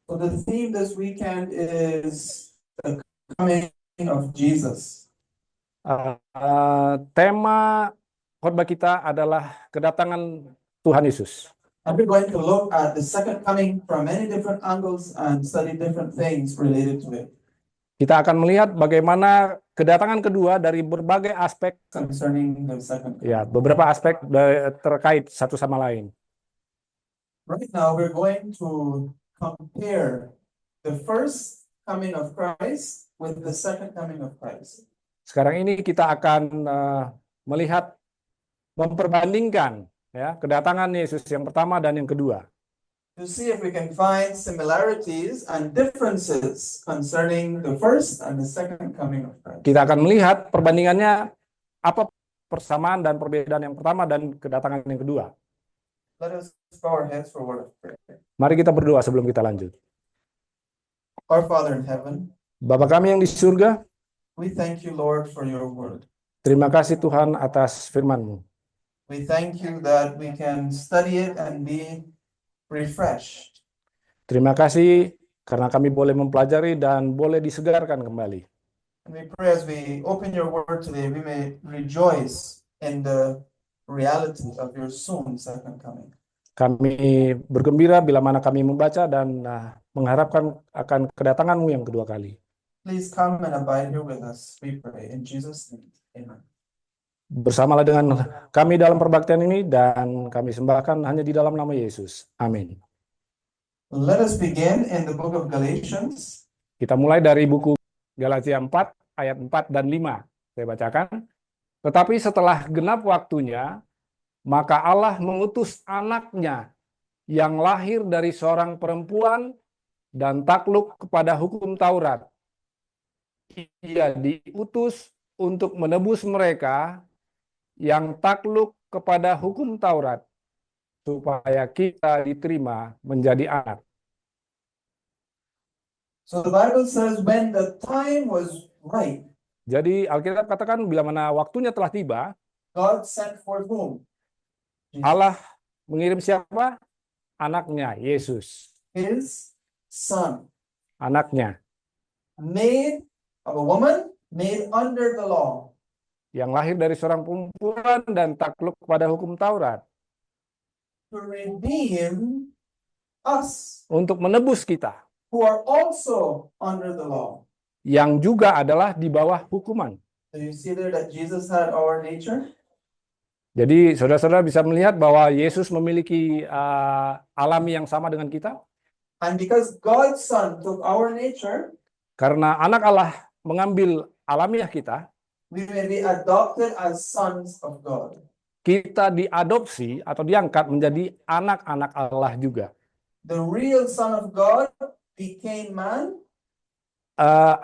So the theme this weekend is the coming of Jesus. Tema khotbah kita adalah kedatangan Tuhan Yesus. And we're going to look at the second coming from many different angles and study different things related to it Kita akan melihat bagaimana kedatangan kedua dari berbagai aspek, concerning the second coming. ya, beberapa aspek terkait satu sama lain. Right now, we're going to compare the first coming of Christ with the second coming of Christ. Sekarang ini kita akan melihat, memperbandingkan ya kedatangan Yesus yang pertama dan yang kedua. To see if we can find similarities and differences concerning the first and the second coming of Christ. Kita akan melihat perbandingannya apa persamaan dan perbedaan yang pertama dan kedatangan yang kedua. Let us bow our heads for a word of prayer. Mari kita berdoa sebelum kita lanjut. Our Father in heaven, Bapa kami yang di surga, we thank you, Lord, for your word. terima kasih Tuhan atas firman-Mu. We thank you that we can study it and be refreshed. Terima kasih karena kami boleh mempelajari dan boleh disegarkan kembali. And we pray as we open your word today, we may rejoice in the reality of your soon second coming. Kami bergembira bila mana kami membaca dan mengharapkan akan kedatangan-Mu yang kedua kali. Please come and abide here with us, we pray. In Jesus' name, amen. Bersamalah dengan kami dalam perbaktian ini dan kami sembahkan hanya di dalam nama Yesus. Amin. Let us begin in the book of Galatians. Kita mulai dari buku Galatia 4 ayat 4 dan 5. Saya bacakan. Tetapi setelah genap waktunya, maka Allah mengutus anaknya yang lahir dari seorang perempuan dan takluk kepada hukum Taurat. Ia diutus untuk menebus mereka yang takluk kepada hukum Taurat, supaya kita diterima menjadi anak. So the Bible says when the time was right, Jadi Alkitab katakan bila mana waktunya telah tiba, God sent forth whom? Jesus. Allah mengirim siapa? Anaknya, Yesus. His son, Anaknya, made of a woman, made under the law, yang lahir dari seorang perempuan dan takluk kepada hukum Taurat, to redeem us untuk menebus kita, who are also under the law. yang juga adalah di bawah hukuman. So you see there that Jesus had our nature? Jadi saudara-saudara bisa melihat bahwa Yesus memiliki alami yang sama dengan kita. And because God's son took our nature, Karena anak Allah mengambil alamiah kita, we may be adopted as sons of God. kita diadopsi atau diangkat menjadi anak-anak Allah juga. The real son of God became man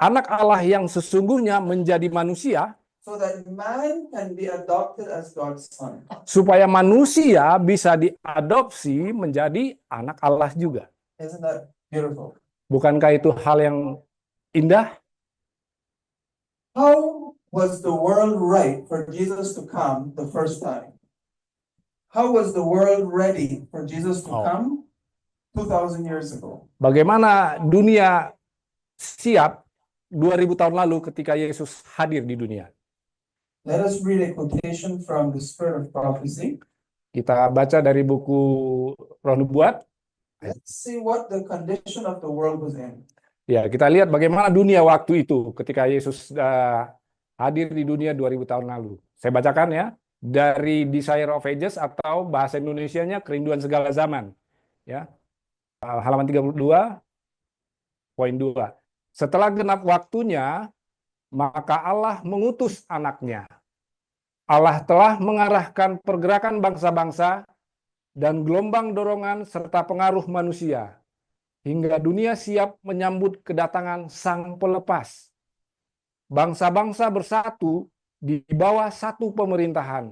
Anak Allah yang sesungguhnya menjadi manusia, so that man can be adopted as God's son. supaya manusia bisa diadopsi menjadi anak Allah juga. Isn't that beautiful? Bukankah itu hal yang indah? How was the world right for Jesus to come the first time? How was the world ready for Jesus to come 2,000 years ago? Bagaimana dunia siap 2000 tahun lalu ketika Yesus hadir di dunia? Let us read a quotation from the Spirit of Prophecy. Kita baca dari buku Roh Nubuat. Let's see what the condition of the world was in. Ya, kita lihat bagaimana dunia waktu itu ketika Yesus hadir di dunia 2000 tahun lalu. Saya bacakan ya, dari Desire of Ages atau bahasa Indonesianya Kerinduan Segala Zaman. Ya. Halaman 32, poin 2. Setelah genap waktunya, maka Allah mengutus anaknya. Allah telah mengarahkan pergerakan bangsa-bangsa dan gelombang dorongan serta pengaruh manusia, hingga dunia siap menyambut kedatangan Sang Pelepas. Bangsa-bangsa bersatu di bawah satu pemerintahan.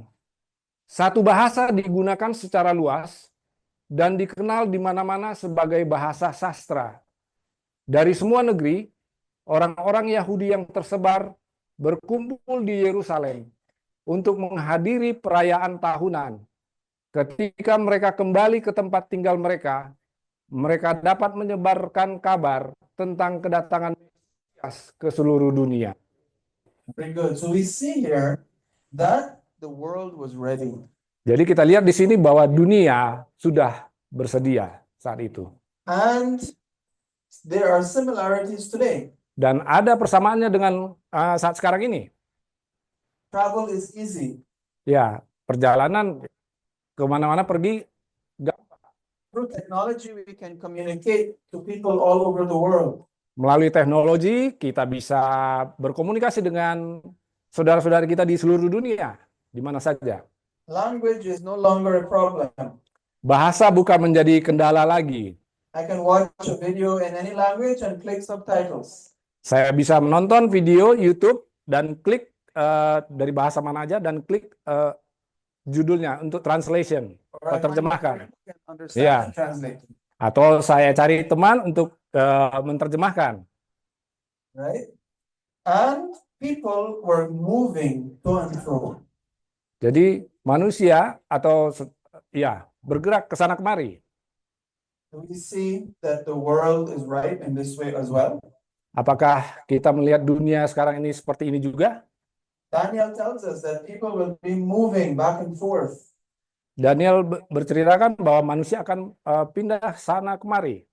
Satu bahasa digunakan secara luas dan dikenal di mana-mana sebagai bahasa sastra. Dari semua negeri, orang-orang Yahudi yang tersebar berkumpul di Yerusalem untuk menghadiri perayaan tahunan. Ketika mereka kembali ke tempat tinggal mereka, mereka dapat menyebarkan kabar tentang kedatangan Mesias ke seluruh dunia. Very good. So we see here that the world was ready. Jadi kita lihat di sini bahwa dunia sudah bersedia saat itu. And there are similarities today. Dan ada persamaannya dengan saat sekarang ini. Travel is easy. Ya, perjalanan kemana-mana pergi. Through technology, we can communicate to people all over the world. Melalui teknologi, kita bisa berkomunikasi dengan saudara-saudara kita di seluruh dunia, di mana saja. Language is no longer a problem. Bahasa bukan menjadi kendala lagi. I can watch a video in any language and click subtitles. Saya bisa menonton video YouTube dan klik dari bahasa mana aja dan klik judulnya untuk translation, Or I find terjemahkan. a friend who can understand Yeah. and translate. Atau saya cari teman untuk menerjemahkan. Right? And people were moving to and fro. Jadi manusia atau bergerak ke sana kemari. Do we see that the world is right in this way as well? Apakah kita melihat dunia sekarang ini seperti ini juga? Daniel tells us that people will be moving back and forth. Daniel berceritakan bahwa manusia akan pindah sana kemari.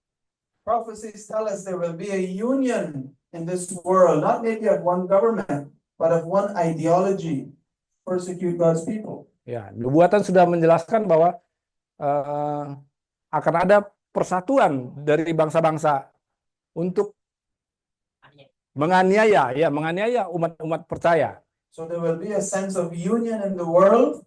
Prophecies tell us there will be a union in this world, not maybe of one government, but of one ideology, persecute God's people. Ya, nubuatan sudah menjelaskan bahwa akan ada persatuan dari bangsa-bangsa untuk menganiaya umat-umat percaya. So there will be a sense of union in the world.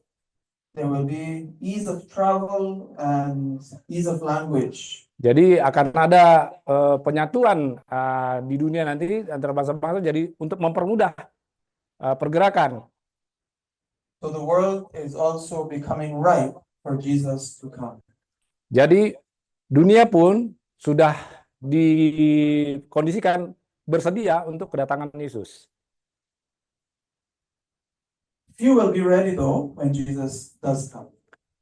There will be ease of travel and ease of language. Jadi akan ada penyatuan di dunia nanti antara bangsa-bangsa jadi untuk mempermudah pergerakan. So the world is also becoming ripe for Jesus to come. Jadi dunia pun sudah dikondisikan bersedia untuk kedatangan Yesus. Few will be ready though when Jesus does come.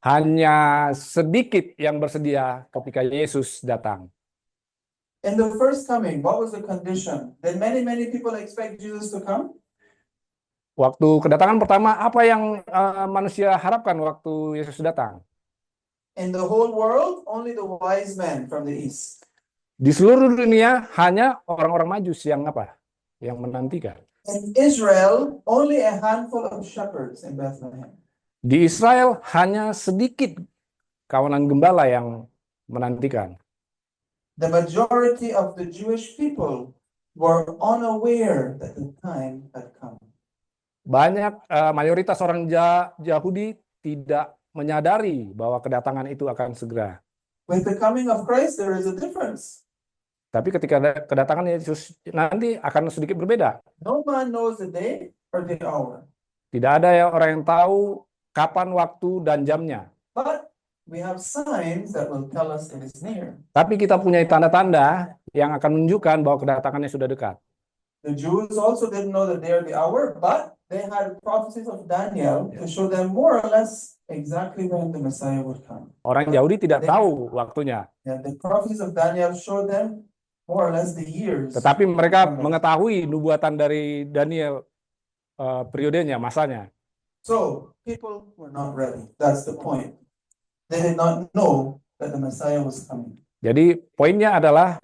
Hanya sedikit yang bersedia ketika Yesus datang. In the first coming, what was the condition? Did many people expect Jesus to come? Waktu kedatangan pertama, apa yang manusia harapkan waktu Yesus datang? In the whole world, only the wise men from the east. Di seluruh dunia hanya orang-orang Majus yang yang menantikan. In Israel, only a handful of shepherds in Bethlehem. Di Israel hanya sedikit kawanan gembala yang menantikan. The majority of the Jewish people were unaware that the time had come. Banyak mayoritas orang Yahudi tidak menyadari bahwa kedatangan itu akan segera. With the coming of Christ, there is a difference. Tapi ketika kedatangan Yesus nanti akan sedikit berbeda. No man knows the day or the hour. Tidak ada orang yang tahu kapan waktu dan jamnya. But we have signs that will tell us it is near. Tapi kita punya tanda-tanda yang akan menunjukkan bahwa kedatangannya sudah dekat. The Jews also didn't know the day or the hour, but they had prophecies of Daniel to show them more or less exactly when the Messiah would come. Orang Yahudi tidak tahu waktunya. Yeah, the prophecies of Daniel showed them more or less the years. Tetapi mereka mengetahui nubuatan dari Daniel periodenya, masanya. So people were not ready. That's the point. They did not know that the Messiah was coming. Jadi poinnya adalah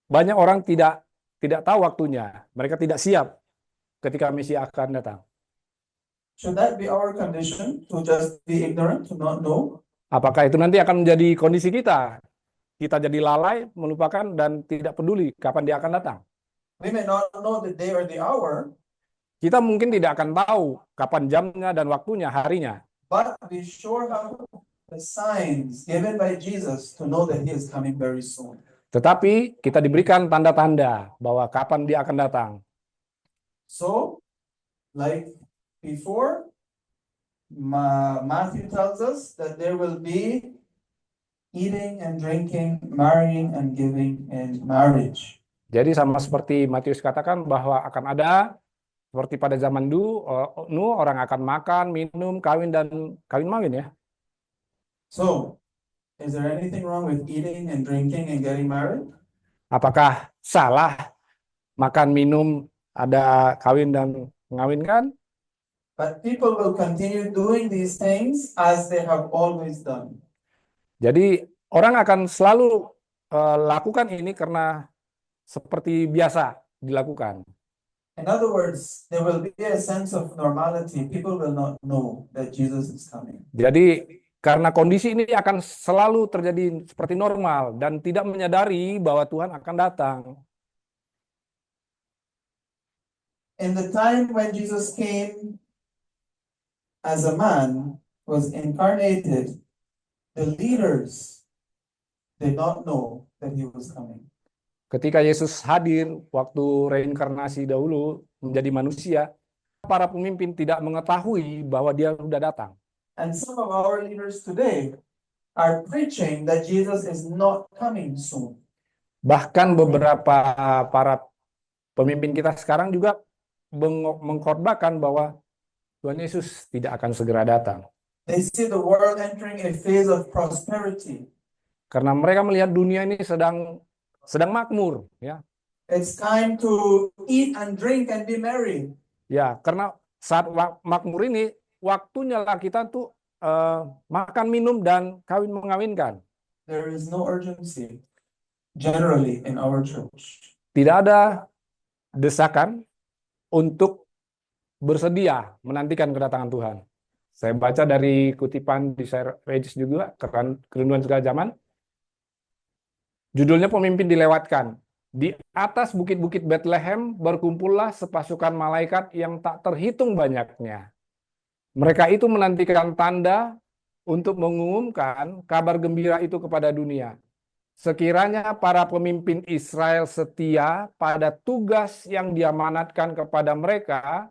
banyak orang tidak tahu waktunya. Mereka tidak siap ketika Mesias akan datang. Should that be our condition, to just be ignorant, to not know? Apakah itu nanti akan menjadi kondisi kita? Kita jadi lalai, melupakan, dan tidak peduli kapan dia akan datang. We may not know the day or the hour, Kita mungkin tidak akan tahu kapan jamnya dan waktunya, harinya. but we sure have the signs given by Jesus to know that he is coming very soon. Tetapi kita diberikan tanda-tanda bahwa kapan dia akan datang. So, like before, Matthew tells us that there will be eating and drinking, marrying and giving in marriage. Jadi sama seperti Matius katakan bahwa akan ada seperti pada zaman dulu, orang akan makan, minum, kawin dan kawin mawin ya. So, Is there anything wrong with eating and drinking and getting married? Apakah salah makan, minum, ada kawin dan mengawinkan? But people will continue doing these things as they have always done. Jadi orang akan selalu lakukan ini karena seperti biasa dilakukan. In other words, there will be a sense of normality. People will not know that Jesus is coming. Jadi karena kondisi ini akan selalu terjadi seperti normal dan tidak menyadari bahwa Tuhan akan datang. In the time when Jesus came as a man, was incarnated, the leaders did not know that he was coming. Ketika Yesus hadir waktu reinkarnasi dahulu menjadi manusia, para pemimpin tidak mengetahui bahwa dia sudah datang. And some of our leaders today are preaching that Jesus is not coming soon. Bahkan beberapa para pemimpin kita sekarang juga mengkhotbahkan bahwa Tuhan Yesus tidak akan segera datang. They see the world entering a phase of prosperity. Karena mereka melihat dunia ini sedang makmur, ya. It's time to eat and drink and be merry. Ya, karena saat makmur ini waktunya lah kita tuh makan, minum dan kawin mengawinkan. There is no urgency generally in our church. Tidak ada desakan untuk bersedia menantikan kedatangan Tuhan. Saya baca dari kutipan di Desire of Ages juga, Kerinduan Segala Zaman. Judulnya Pemimpin Dilewatkan. Di atas bukit-bukit Bethlehem berkumpullah sepasukan malaikat yang tak terhitung banyaknya. Mereka itu menantikan tanda untuk mengumumkan kabar gembira itu kepada dunia. Sekiranya para pemimpin Israel setia pada tugas yang diamanatkan kepada mereka,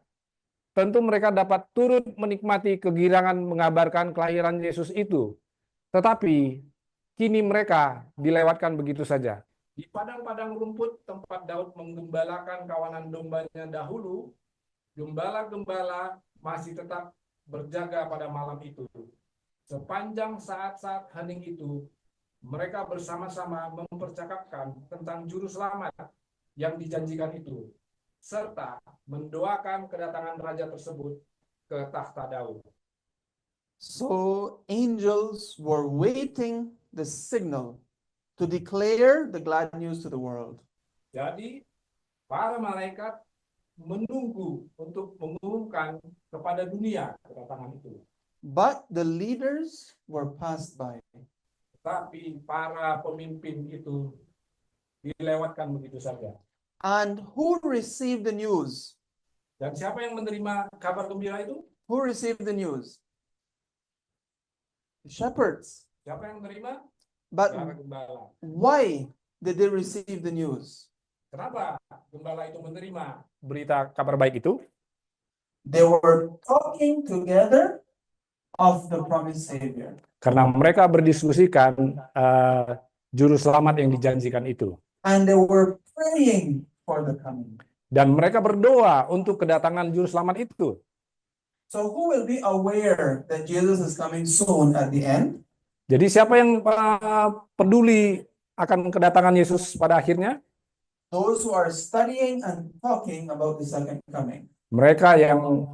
tentu mereka dapat turut menikmati kegirangan mengabarkan kelahiran Yesus itu. Tetapi kini mereka dilewatkan begitu saja. Di padang-padang rumput tempat Daud menggembalakan kawanan dombanya dahulu, gembala-gembala masih tetap berjaga pada malam itu. Sepanjang saat-saat hening itu, mereka bersama-sama mempercakapkan tentang juru selamat yang dijanjikan itu, serta mendoakan kedatangan raja tersebut ke takhta Daud. So angels were waiting the signal to declare the glad news to the world. Jadi, para malaikat menunggu untuk mengumumkan kepada dunia kedatangan itu. But the leaders were passed by. Tapi para pemimpin itu dilewatkan begitu saja. And who received the news? Dan siapa yang menerima kabar gembira itu? Who received the news? The shepherds. Siapa yang menerima? But Para gembala. why did they receive the news? Kenapa gembala itu menerima berita kabar baik itu? They were talking together of the promised Savior. Karena mereka berdiskusikan juru selamat yang dijanjikan itu. And they were praying for the coming. Dan mereka berdoa untuk kedatangan juru selamat itu. So who will be aware that Jesus is coming soon at the end? Jadi siapa yang peduli akan kedatangan Yesus pada akhirnya? Those who are studying and talking about the second coming. Mereka yang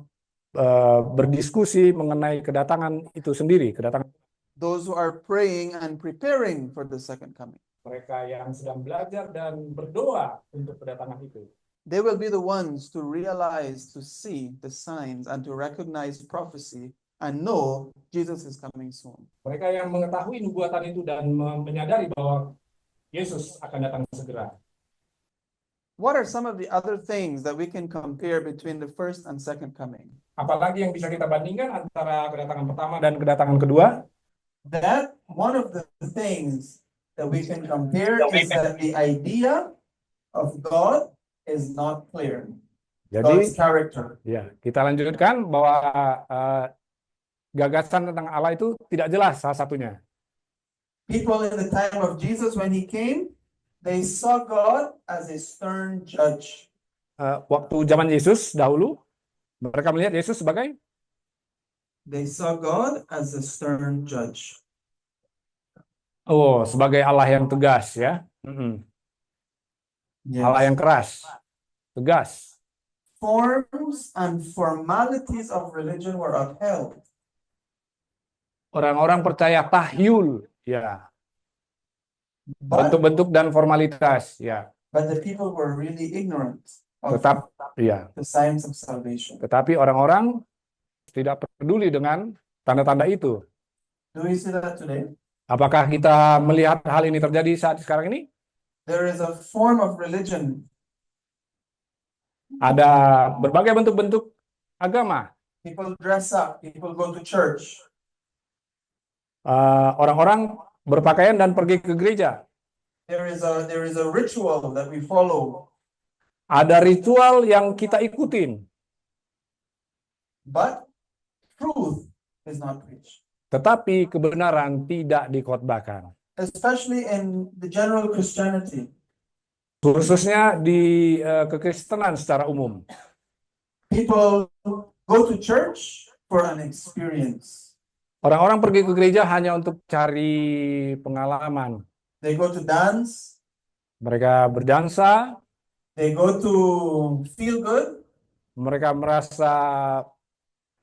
berdiskusi mengenai kedatangan itu sendiri, kedatangan. Those who are praying and preparing for the second coming. Mereka yang sedang belajar dan berdoa untuk kedatangan itu. They will be the ones to realize, to see the signs, and to recognize prophecy and know Jesus is coming soon. Mereka yang mengetahui nubuatan itu dan menyadari bahwa Yesus akan datang segera. What are some of the other things that we can compare between the first and second coming? Apalagi yang bisa kita bandingkan antara kedatangan pertama dan kedatangan kedua? That one of the things that we can compare is that the idea of God is not clear. God's Jadi, character. ya, kita lanjutkan bahwa gagasan tentang Allah itu tidak jelas salah satunya. People in the time of Jesus when he came, they saw God as a stern judge. Waktu zaman Yesus dahulu, mereka melihat Yesus sebagai They saw God as a stern judge. Oh, sebagai Allah yang tegas ya. Allah yang Yes. keras, tegas. Forms and formalities of religion were upheld, Orang-orang percaya tahyul, ya, but bentuk-bentuk dan formalitas, ya. the people were really ignorant of Tetap, ya. the signs of salvation. Tetapi orang-orang tidak peduli dengan tanda-tanda itu. Do we see that today? Apakah kita melihat hal ini terjadi saat sekarang ini? There is a form of religion. Ada berbagai bentuk-bentuk agama. People dress up, people go to church. Orang-orang berpakaian dan pergi ke gereja. There is a ritual that we follow, Ada ritual yang kita ikutin, but truth is not preached, tetapi kebenaran tidak dikhotbahkan. especially in the general Christianity. Khususnya di kekristenan secara umum. People go to church for an experience. Orang-orang pergi ke gereja hanya untuk cari pengalaman. They go to dance, Mereka berdansa, they go to feel good, mereka merasa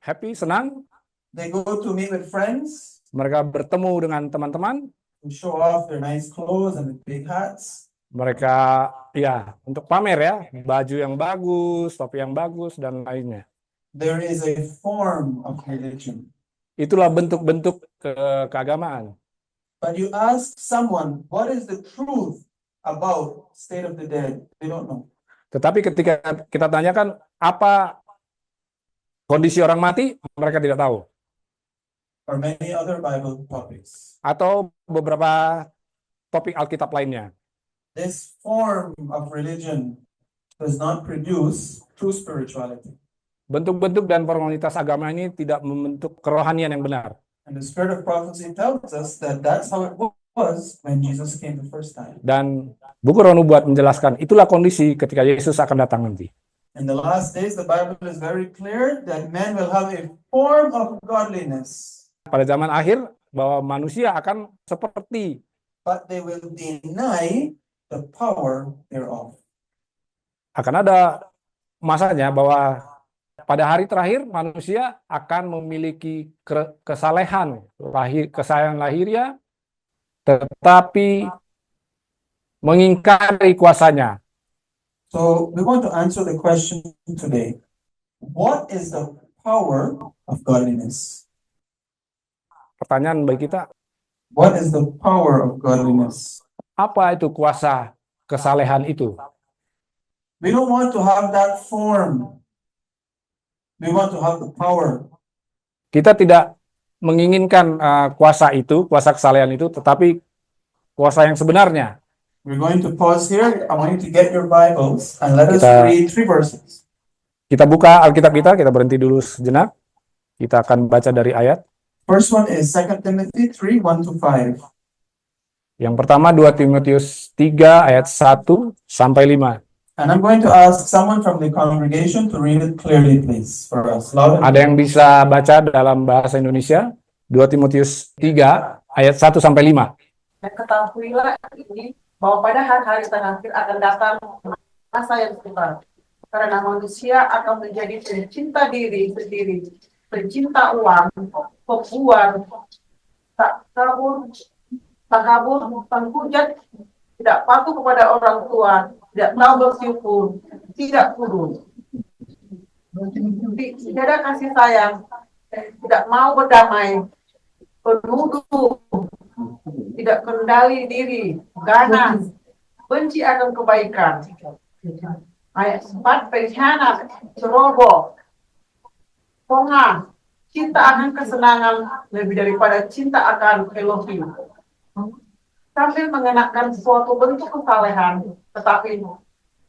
happy, senang, they go to meet with friends, mereka bertemu dengan teman-teman, to show off their nice clothes and big hats. mereka ya untuk pamer ya, baju yang bagus, topi yang bagus dan lainnya. There is a form of religion. Itulah bentuk-bentuk keagamaan. But you ask someone, what is the truth about state of the dead? They don't know. Tetapi ketika kita tanyakan apa kondisi orang mati, mereka tidak tahu. Or many other Bible topics. Atau beberapa topik Alkitab lainnya. This form of religion does not produce true spirituality. Bentuk-bentuk dan formalitas agama ini tidak membentuk kerohanian yang benar. And the spirit of prophecy tells us that that's how it was when Jesus came the first time. Dan buku Roh Nubuat menjelaskan itulah kondisi ketika Yesus akan datang nanti. In the last days, the Bible is very clear that men will have a form of godliness, Pada zaman akhir bahwa manusia akan seperti, but they will deny the power thereof. akan ada masanya bahwa pada hari terakhir manusia akan memiliki kesalehan lahiriah, tetapi mengingkari kuasanya. So we want to answer the question today. What is the power of godliness? Pertanyaan bagi kita, What is the power of godliness? apa itu kuasa kesalehan itu? We don't want to have that form. We want to have the power. Kita tidak menginginkan kuasa itu, kuasa kesalehan itu, tetapi kuasa yang sebenarnya. We're going to pause here. I want you to get your Bibles and let us read 3 verses. Kita buka Alkitab kita berhenti dulu sejenak. Kita akan baca dari ayat. First one is 2 Timothy 3, 1-5. Yang pertama 2 Timotius 3 ayat 1 sampai 5. And I'm going to ask someone from the congregation to read it clearly, please, for us. Loud and Ada yang bisa baca dalam bahasa Indonesia? 2 Timotius 3 ayat 1 sampai 5. Dan ketahuilah ini, bahwa pada hari-hari terakhir akan datang masa yang sukar. Karena manusia akan menjadi pencinta diri sendiri, pencinta uang, pembual, takabur, penghujat, tidak patuh kepada orang tua, tidak tahu bersyukur, tidak kudus, tidak ada kasih sayang, tidak mau berdamai, penuduh, tidak kendali diri, ganas, benci akan kebaikan. Ayat 4, pengkhianat, ceroboh, pongah, cinta akan kesenangan lebih daripada cinta akan Elohim. Sambil mengenakan suatu bentuk kesalehan, tetapi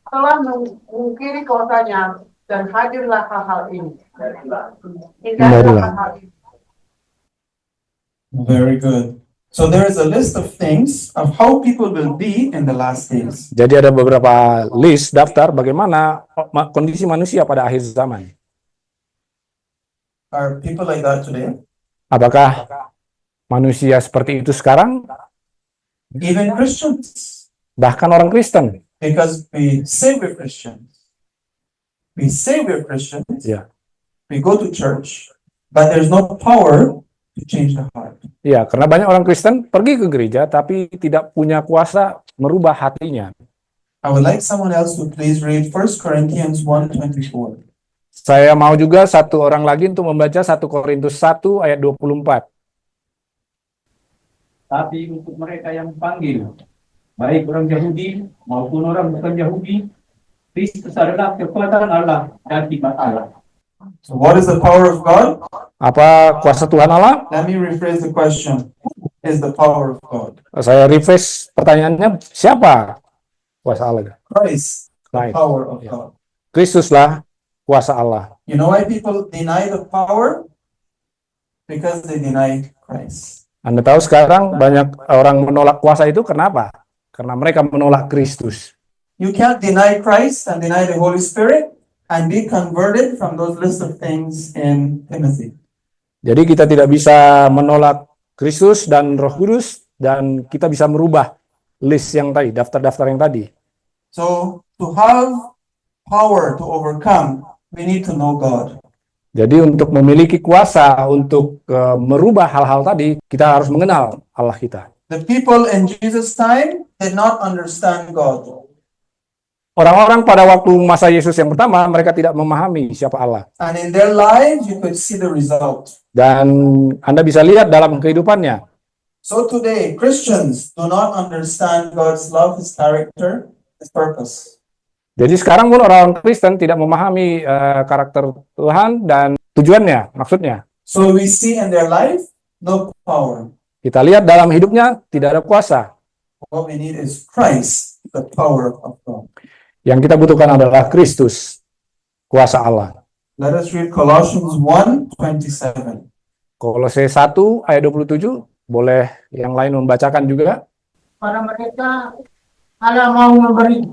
telah mengungkiri kuasanya dan hadirlah hal-hal ini. Hindarilah hal-hal ini. Very good. So there is a list of things of how people will be in the last days. Jadi ada beberapa list daftar bagaimana kondisi manusia pada akhir zaman. Are people like that today? Apakah manusia seperti itu sekarang? even Christians, bahkan orang Kristen. because we say we're Christians. We say we're Christians, Ya, we go to church, but there's no power to change the heart. ya, karena banyak orang Kristen pergi ke gereja tapi tidak punya kuasa merubah hatinya. I would like someone else to please read 1 Corinthians 1:24. Saya mau juga satu orang lagi untuk membaca 1 Korintus 1 ayat 24. Tapi untuk mereka yang panggil, baik orang Yahudi maupun orang bukan Yahudi, Kristus adalah kekuatan Allah dan hikmat Allah. So what is the power of God? Apa kuasa Tuhan Allah? Let me rephrase the question. Who is the power of God? Saya refresh pertanyaannya, siapa kuasa Allah? Christ, the Christ. power of Yeah. God. Kristuslah kuasa Allah. You know why people deny the power? Because they deny Christ. Anda tahu sekarang banyak orang menolak kuasa itu kenapa? Karena mereka menolak Kristus. You can't deny Christ and deny the Holy Spirit and be converted from those list of things in Timothy. Jadi kita tidak bisa menolak Kristus dan Roh Kudus dan kita bisa merubah list yang tadi, daftar-daftar yang tadi. So to have power to overcome, we need to know God. Jadi untuk memiliki kuasa untuk merubah hal-hal tadi, kita harus mengenal Allah kita. The people in Jesus' time did not understand God. Orang-orang pada waktu masa Yesus yang pertama, mereka tidak memahami siapa Allah. And in their lives, you could see the result. Dan Anda bisa lihat dalam kehidupannya. So today, Christians do not understand God's love, His character, His purpose. Jadi sekarang pun orang Kristen tidak memahami karakter Tuhan dan tujuannya, maksudnya. So we see in their life, no power. Kita lihat dalam hidupnya tidak ada kuasa. What we need is Christ, the power of God. Yang kita butuhkan adalah Kristus, kuasa Allah. Let us read Colossians 1:27. Kolose 1 ayat 27, boleh yang lain membacakan juga. Pada mereka Allah mau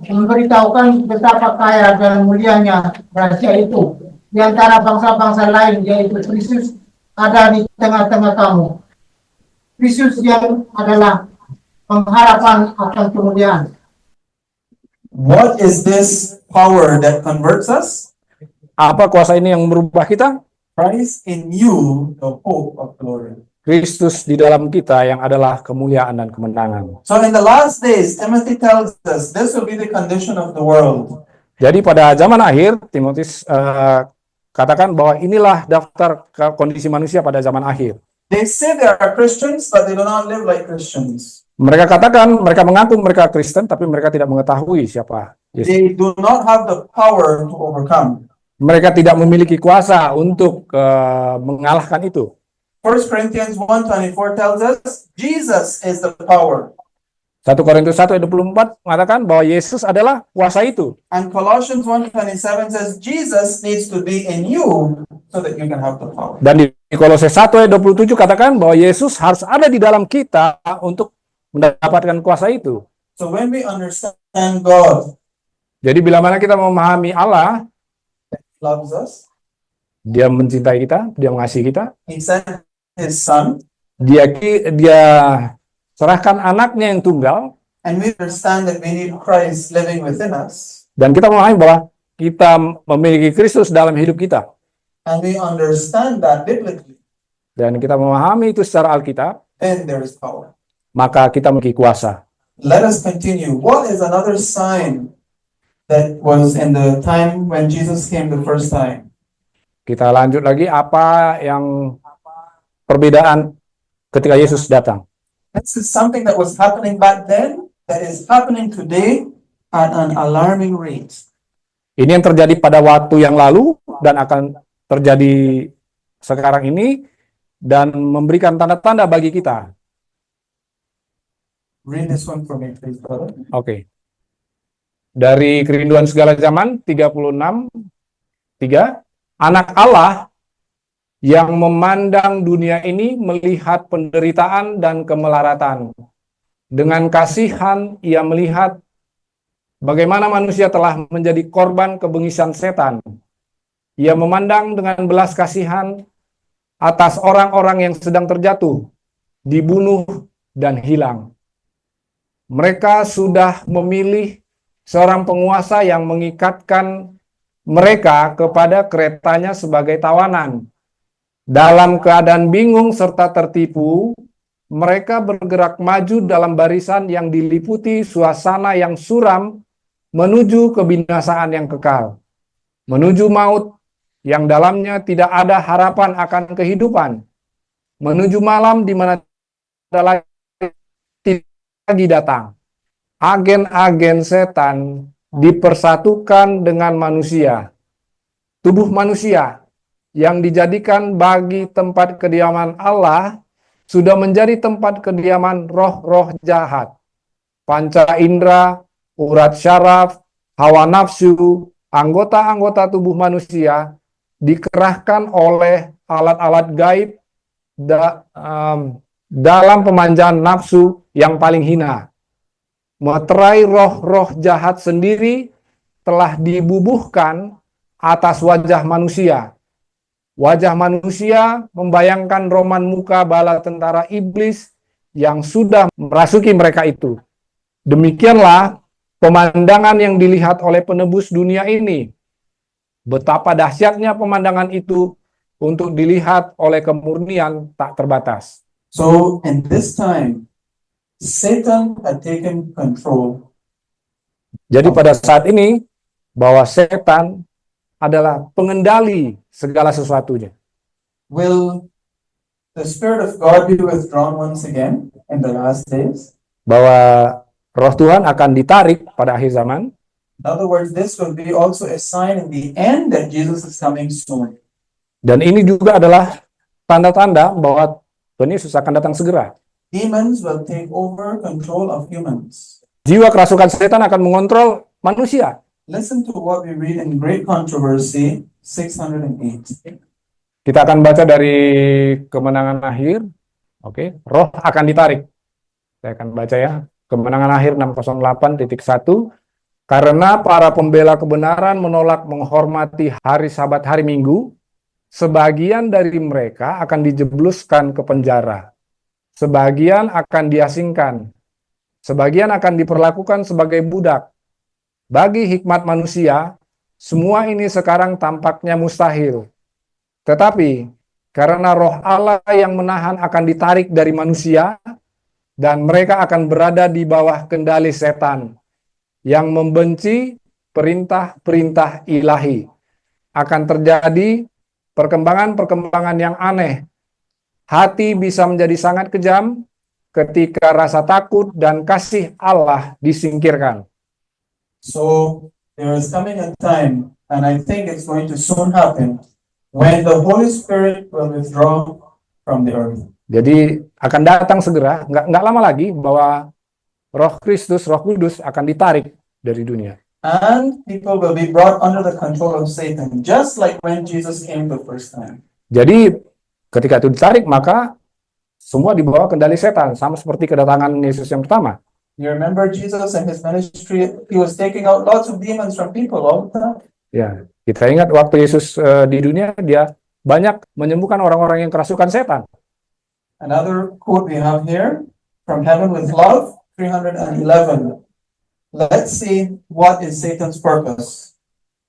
memberitahukan betapa kaya dan mulianya rahasia itu di antara bangsa-bangsa lain, yaitu Kristus ada di tengah-tengah kamu. Kristus yang adalah pengharapan akan kemuliaan. What is this power that converts us? Apa kuasa ini yang merubah kita? Christ in you, the hope of glory. Kristus di dalam kita yang adalah kemuliaan dan kemenangan. So in the last days, Timothy tells us this will be the condition of the world. Jadi pada zaman akhir, Timotius katakan bahwa inilah daftar kondisi manusia pada zaman akhir. They say they are Christians, but they do not live like Christians. Mereka katakan, mereka mengaku mereka Kristen, tapi mereka tidak mengetahui siapa Yesus. They do not have the power to overcome. Mereka tidak memiliki kuasa untuk mengalahkan itu. 1 Corinthians 1:24 tells us Jesus is the power. 1 Korintus 1 ayat 24 mengatakan bahwa Yesus adalah kuasa itu. And Colossians 1:27 says Jesus needs to be in you so that you can have the power. Dan di Kolose 1 ayat 27 katakan bahwa Yesus harus ada di dalam kita untuk mendapatkan kuasa itu. So when we understand God Jadi bila mana kita memahami Allah, loves us, Dia mencintai kita, Dia mengasihi kita, He sent His Son, Dia serahkan anaknya yang tunggal, and we understand that we need Christ living within us, dan kita memahami bahwa kita memiliki Kristus dalam hidup kita. and we understand that biblically, Dan kita memahami itu secara Alkitab, then there is power. maka kita memiliki kuasa. Let us continue. What is another sign that was in the time when Jesus came the first time? Kita lanjut lagi, apa yang perbedaan ketika Yesus datang. This is something that was happening back then, that is happening today at an alarming rate. Ini yang terjadi pada waktu yang lalu dan akan terjadi sekarang ini dan memberikan tanda-tanda bagi kita. Read this one for me, please, brother. Oke. Dari Kerinduan Segala Zaman 36:3, anak Allah yang memandang dunia ini melihat penderitaan dan kemelaratan. Dengan kasihan ia melihat bagaimana manusia telah menjadi korban kebengisan setan. Ia memandang dengan belas kasihan atas orang-orang yang sedang terjatuh, dibunuh, dan hilang. Mereka sudah memilih seorang penguasa yang mengikatkan mereka kepada keretanya sebagai tawanan. Dalam keadaan bingung serta tertipu, mereka bergerak maju dalam barisan yang diliputi suasana yang suram menuju kebinasaan yang kekal, menuju maut yang dalamnya tidak ada harapan akan kehidupan, menuju malam di mana tidak lagi datang. Agen-agen setan dipersatukan dengan manusia. Tubuh manusia yang dijadikan bagi tempat kediaman Allah sudah menjadi tempat kediaman roh-roh jahat. Panca indera, urat syaraf, hawa nafsu, anggota-anggota tubuh manusia dikerahkan oleh alat-alat gaib dalam pemanjaan nafsu yang paling hina. Meterai roh-roh jahat sendiri telah dibubuhkan atas wajah manusia. Wajah manusia membayangkan roman muka bala tentara iblis yang sudah merasuki mereka itu. Demikianlah pemandangan yang dilihat oleh penebus dunia ini. Betapa dahsyatnya pemandangan itu untuk dilihat oleh kemurnian tak terbatas. So in this time, Satan had taken control. Jadi pada saat ini, bahwa setan adalah pengendali segala sesuatunya. Will the Spirit of God be withdrawn once again in the last days? Bahwa roh Tuhan akan ditarik pada akhir zaman. In other words, this will be also a sign in the end that Jesus is coming soon. Dan ini juga adalah tanda-tanda bahwa Tuhan Yesus akan datang segera. Demons will take over control of humans. Jiwa kerasukan setan akan mengontrol manusia. Listen to what we read in Great Controversy 608. Kita akan baca dari Kemenangan Akhir. Oke, roh akan ditarik. Saya akan baca ya. Kemenangan Akhir 608.1. Karena para pembela kebenaran menolak menghormati hari Sabat hari Minggu, sebagian dari mereka akan dijebluskan ke penjara. Sebagian akan diasingkan. Sebagian akan diperlakukan sebagai budak. Bagi hikmat manusia, semua ini sekarang tampaknya mustahil. Tetapi, karena roh Allah yang menahan akan ditarik dari manusia, dan mereka akan berada di bawah kendali setan, yang membenci perintah-perintah ilahi. Akan terjadi perkembangan-perkembangan yang aneh. Hati bisa menjadi sangat kejam ketika rasa takut dan kasih Allah disingkirkan. So there is coming a time, and I think it's going to soon happen, when the Holy Spirit will withdraw from the earth. Jadi akan datang segera, nggak lama lagi bahwa Roh Kristus, Roh Kudus akan ditarik dari dunia. And people will be brought under the control of Satan, just like when Jesus came the first time. Jadi ketika itu ditarik, maka semua dibawa kendali setan, sama seperti kedatangan Yesus yang pertama. You remember Jesus and his ministry, he was taking out lots of demons from people all the time. Ya, kita ingat waktu Yesus di dunia, dia banyak menyembuhkan orang-orang yang kerasukan setan. Another quote we have here, from Heaven with Love, 311. Let's see what is Satan's purpose.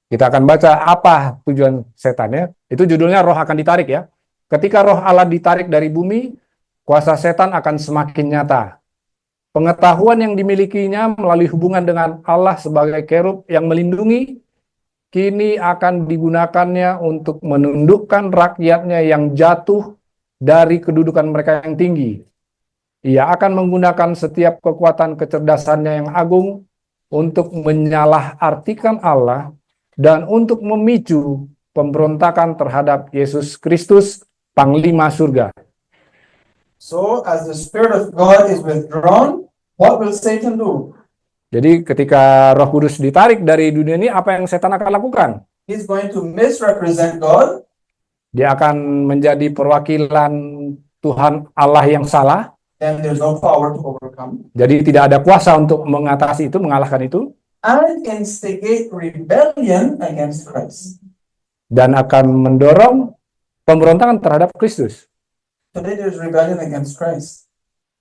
Kita akan baca apa tujuan setannya. Itu judulnya roh akan ditarik ya. Ketika roh Allah ditarik dari bumi, kuasa setan akan semakin nyata. Pengetahuan yang dimilikinya melalui hubungan dengan Allah sebagai kerub yang melindungi, kini akan digunakannya untuk menundukkan rakyatnya yang jatuh dari kedudukan mereka yang tinggi. Ia akan menggunakan setiap kekuatan kecerdasannya yang agung untuk menyalahartikan Allah dan untuk memicu pemberontakan terhadap Yesus Kristus, Panglima Surga. So, as the Spirit of God is withdrawn, what will Satan do? Jadi ketika Roh Kudus ditarik dari dunia ini, apa yang setan akan lakukan? He's going to misrepresent God. Dia akan menjadi perwakilan Tuhan Allah yang salah. And there's no power to overcome. Jadi tidak ada kuasa untuk mengatasi itu, mengalahkan itu. And instigate rebellion against Christ. Dan akan mendorong pemberontakan terhadap Kristus. Today there's rebellion against Christ.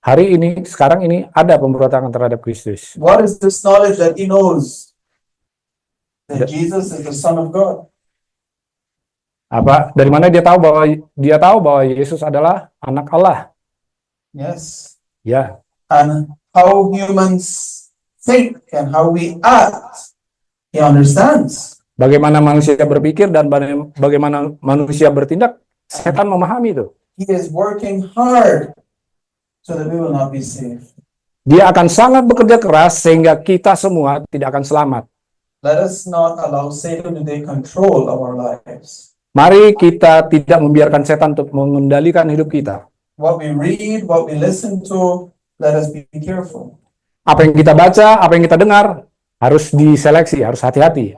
hari ini, sekarang ini ada pemberontakan terhadap Kristus. What is this knowledge that he knows? That The- Jesus is the Son of God. Dari mana dia tahu bahwa Yesus adalah anak Allah? Yes. Ya, And how humans think and how we act, he understands. bagaimana manusia berpikir dan bagaimana manusia bertindak, setan memahami itu. He is working hard so that we will not be saved. Dia akan sangat bekerja keras sehingga kita semua tidak akan selamat. Let us not allow Satan to take control of our lives. Mari kita tidak membiarkan setan untuk mengendalikan hidup kita. What we read, what we listen to, let us be careful. Apa yang kita baca, apa yang kita dengar, harus diseleksi, harus hati-hati.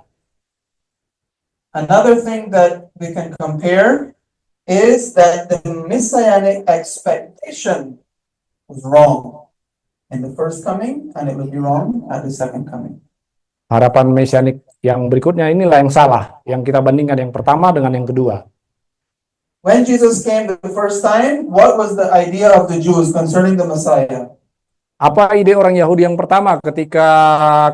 Another thing that we can compare is that the messianic expectation was wrong in the first coming, and it will be wrong at the second coming. Harapan mesianik yang berikutnya inilah yang salah, yang kita bandingkan yang pertama dengan yang kedua. When Jesus came the first time, what was the idea of the Jews concerning the Messiah? Apa ide orang Yahudi yang pertama ketika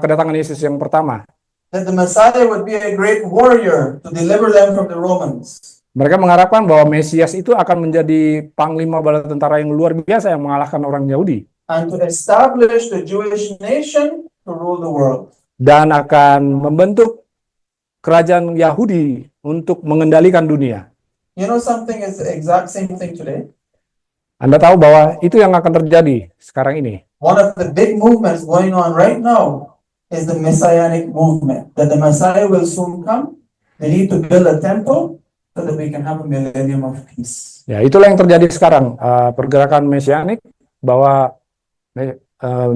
kedatangan Yesus yang pertama? That the Messiah would be a great warrior to deliver them from the Romans. Mereka mengharapkan bahwa Mesias itu akan menjadi panglima bala tentara yang luar biasa yang mengalahkan orang Yahudi. And to establish the Jewish nation to rule the world. Dan akan membentuk kerajaan Yahudi untuk mengendalikan dunia. You know something is the exact same thing today? Anda tahu bahwa itu yang akan terjadi sekarang ini. One of the big movements going on right now is the Messianic movement. That the Messiah will soon come. They need to build a temple so that we can have a millennium of peace. Ya, itulah yang terjadi sekarang. Pergerakan mesianik bahwa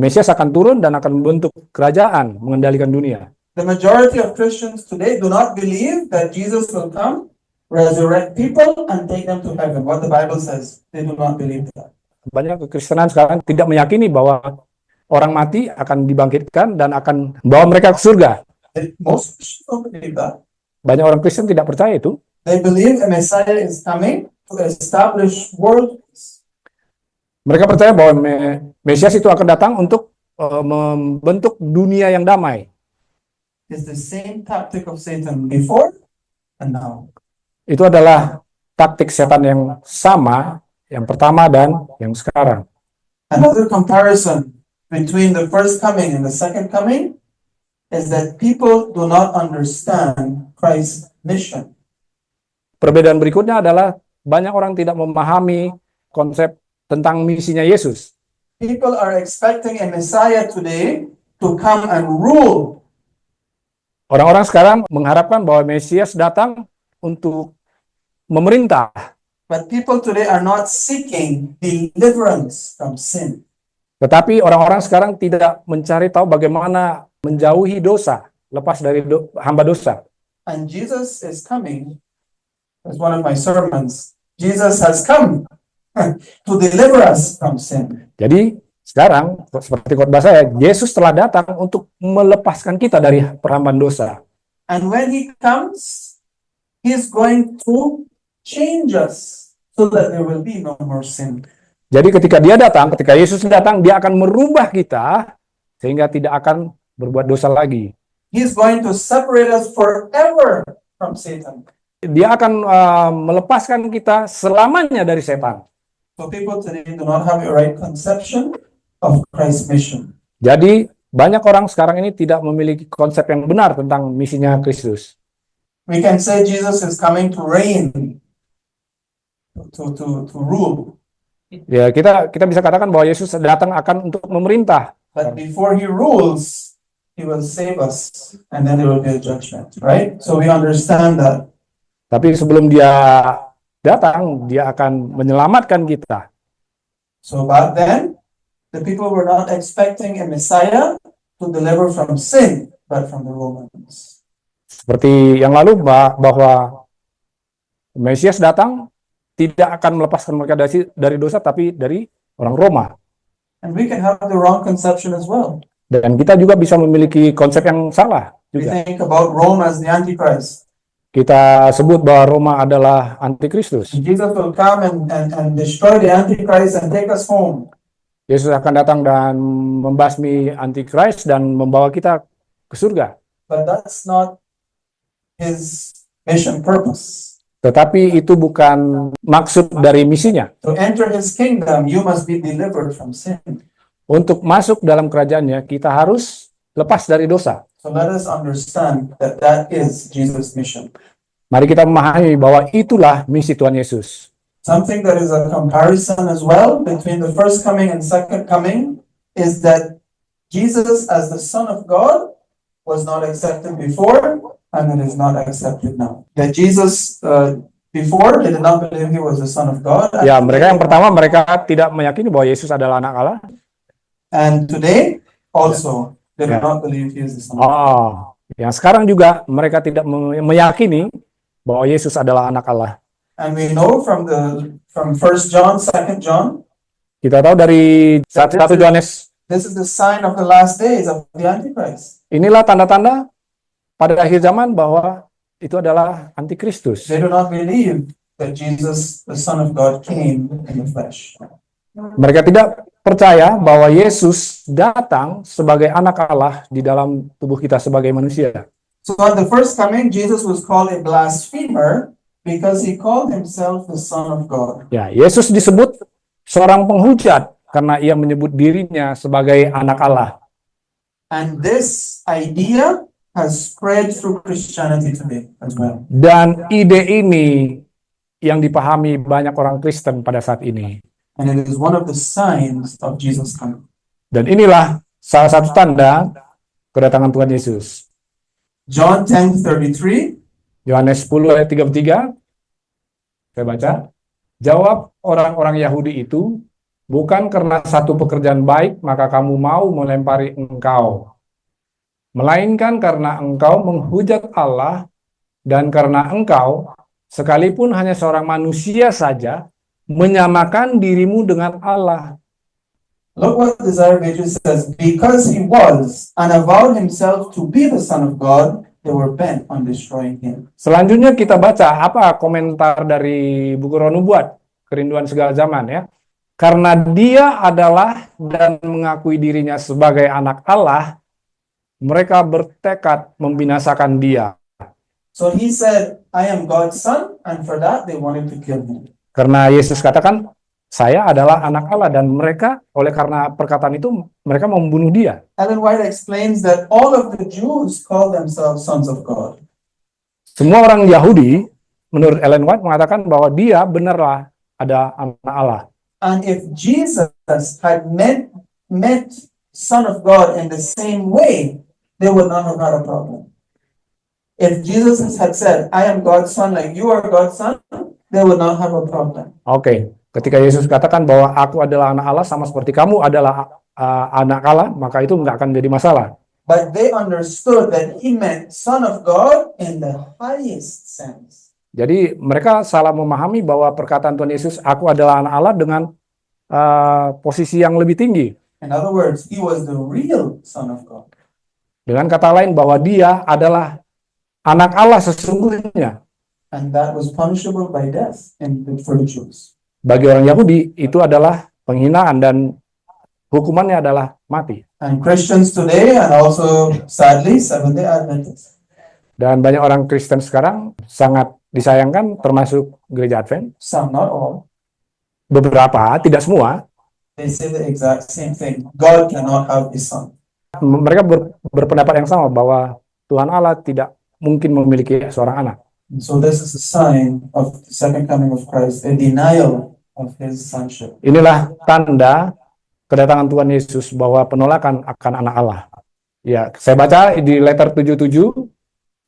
Mesias akan turun dan akan membentuk kerajaan mengendalikan dunia. The majority of Christians today do not believe that Jesus will come, resurrect people, and take them to heaven. What the Bible says, they do not believe that. Banyak kekristenan sekarang tidak meyakini bahwa orang mati akan dibangkitkan dan akan membawa mereka ke surga. Most Christians don't believe that. Banyak orang Kristen tidak percaya itu. They believe a Messiah is coming to establish world peace. Mereka percaya bahwa Mesias itu akan datang untuk membentuk dunia yang damai. It's the same tactic of Satan before and now. Itu adalah taktik setan yang sama, yang pertama dan yang sekarang. Another comparison between the first coming and the second coming is that people do not understand Christ's mission. Perbedaan berikutnya adalah banyak orang tidak memahami konsep tentang misinya Yesus. People are expecting a Messiah today to come and rule. Orang-orang sekarang mengharapkan bahwa Mesias datang untuk memerintah. But people today are not seeking deliverance from sin. Tetapi orang-orang sekarang tidak mencari tahu bagaimana menjauhi dosa, lepas dari hamba dosa. And Jesus is coming. That's one of my sermons. Jesus has come to deliver us from sin. Jadi sekarang, seperti khotbah saya, Yesus telah datang untuk melepaskan kita dari perhambaan dosa. And when he comes, he's going to change us so that there will be no more sin. Jadi ketika Yesus datang, dia akan merubah kita sehingga tidak akan berbuat dosa lagi. He's going to separate us forever from Satan. Dia akan melepaskan kita selamanya dari setan. So people today do not have a right conception of Christ's mission. Jadi banyak orang sekarang ini tidak memiliki konsep yang benar tentang misinya Kristus. We can say Jesus is coming to reign, to rule. Ya, kita bisa katakan bahwa Yesus datang akan untuk memerintah. But before he rules, he will save us, and then there will be a judgment, right? So we understand that. Tapi sebelum dia datang, dia akan menyelamatkan kita. So back then, the people were not expecting a Messiah to deliver from sin, but from the Romans. Seperti yang lalu bahwa Mesias datang tidak akan melepaskan mereka dari dosa, tapi dari orang Roma. And we can have the wrong conception as well. Dan kita juga bisa memiliki konsep yang salah We juga. think about Rome as the Antichrist. Kita sebut bahwa Roma adalah antikristus. Jesus will come and destroy the Antichrist and take us home. Yesus akan datang dan membasmi antikris dan membawa kita ke surga. But that's not his mission purpose. Tetapi itu bukan maksud dari misinya. To enter his kingdom, you must be delivered from sin. Untuk masuk dalam kerajaannya, kita harus lepas dari dosa. So let us understand that that is Jesus' mission. Mari kita memahami bahwa itulah misi Tuhan Yesus. Something that is a comparison as well between the first coming and second coming is that Jesus as the Son of God was not accepted before and it is not accepted now. That Jesus before they did not believe he was the Son of God. Ya, mereka yang pertama mereka tidak meyakini bahwa Yesus adalah anak Allah. And today also they do not believe he is the Son of God. Oh, yang sekarang juga mereka tidak meyakini bahwa Yesus adalah anak Allah. And we know from 1 John, 2 John, Kita tahu dari 1 Yohanes, this is the sign of the last days of the Antichrist. inilah tanda-tanda pada akhir zaman bahwa itu adalah antikristus. They do not believe that Jesus, the Son of God, came in the flesh. Mereka tidak percaya bahwa Yesus datang sebagai anak Allah di dalam tubuh kita sebagai manusia. So at the first coming, Jesus was called a blasphemer because he called himself the Son of God. Ya, Yesus disebut seorang penghujat karena ia menyebut dirinya sebagai anak Allah. And this idea has spread through Christianity today as well. Dan ide ini yang dipahami banyak orang Kristen pada saat ini. And it is one of the signs of Jesus coming. Dan inilah salah satu tanda kedatangan Tuhan Yesus. John 10:33, Yohanes 10 ayat 33. Saya baca. Jawab orang-orang Yahudi itu, bukan karena satu pekerjaan baik maka kamu mau melempari engkau, melainkan karena engkau menghujat Allah dan karena engkau, sekalipun hanya seorang manusia saja, menyamakan dirimu dengan Allah. look what Desire Pages says. Because he was and avowed himself to be the Son of God, they were bent on destroying him. Selanjutnya kita baca apa komentar dari buku Roh Nubuat, Kerinduan Segala Zaman ya. Karena dia adalah dan mengakui dirinya sebagai anak Allah, mereka bertekad membinasakan dia. So he said, I am God's son, and for that they wanted to kill him. Karena Yesus katakan, saya adalah anak Allah, dan mereka, oleh karena perkataan itu, mereka mau membunuh dia. Ellen White explains that all of the Jews call themselves sons of God. Semua orang Yahudi, menurut Ellen White, mengatakan bahwa dia benarlah ada anak Allah. And if Jesus had met Son of God in the same way, they would not have had a problem. If Jesus had said, I am God's son like you are God's son, they would not have a problem. Oke, ketika Yesus katakan bahwa aku adalah anak Allah sama seperti kamu adalah anak Allah, maka itu nggak akan jadi masalah. But they understood that he meant Son of God in the highest sense. Jadi mereka salah memahami bahwa perkataan Tuhan Yesus, aku adalah anak Allah dengan posisi yang lebih tinggi. In other words, he was the real Son of God. Dengan kata lain bahwa dia adalah anak Allah sesungguhnya. And that was punishable by death for the Jews. Bagi orang Yahudi itu adalah penghinaan dan hukumannya adalah mati. And Christians today, and also sadly, Seventh-day Adventists, Dan banyak orang Kristen sekarang sangat disayangkan, termasuk gereja Advent. some, not all, Beberapa, tidak semua, they say the exact same thing. God cannot have a son. mereka berpendapat yang sama bahwa Tuhan Allah tidak mungkin memiliki seorang anak. And so this is a sign of the second coming of Christ, a denial of his sonship. Inilah tanda kedatangan Tuhan Yesus bahwa penolakan akan anak Allah. Ya, saya baca di letter 77,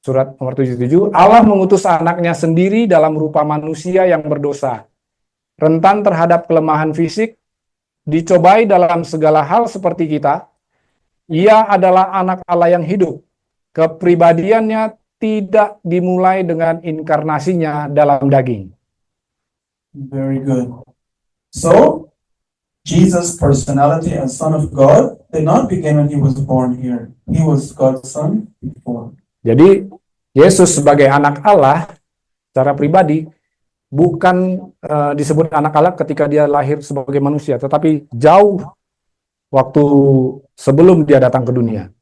surat nomor 77, Allah mengutus anaknya sendiri dalam rupa manusia yang berdosa, rentan terhadap kelemahan fisik, dicobai dalam segala hal seperti kita. Ia adalah anak Allah yang hidup. Kepribadiannya tidak dimulai dengan inkarnasinya dalam daging. Very good. So, Jesus' personality as Son of God did not begin when he was born here. He was God's son before. Jadi, Yesus sebagai anak Allah secara pribadi bukan disebut anak Allah ketika dia lahir sebagai manusia, tetapi jauh waktu sebelum dia datang ke dunia.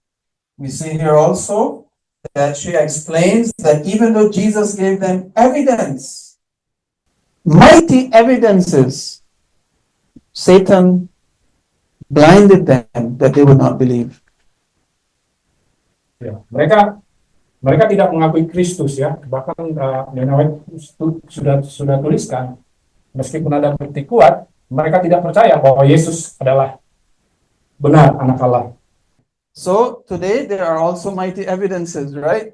We see here also that she explains that even though Jesus gave them evidence, mighty evidences, Satan blinded them that they would not believe. Ya, mereka tidak mengakui Kristus ya. Bahkan Dana White sudah tuliskan, meskipun ada bukti kuat, mereka tidak percaya bahwa Yesus adalah benar anak Allah. So today there are also mighty evidences, right?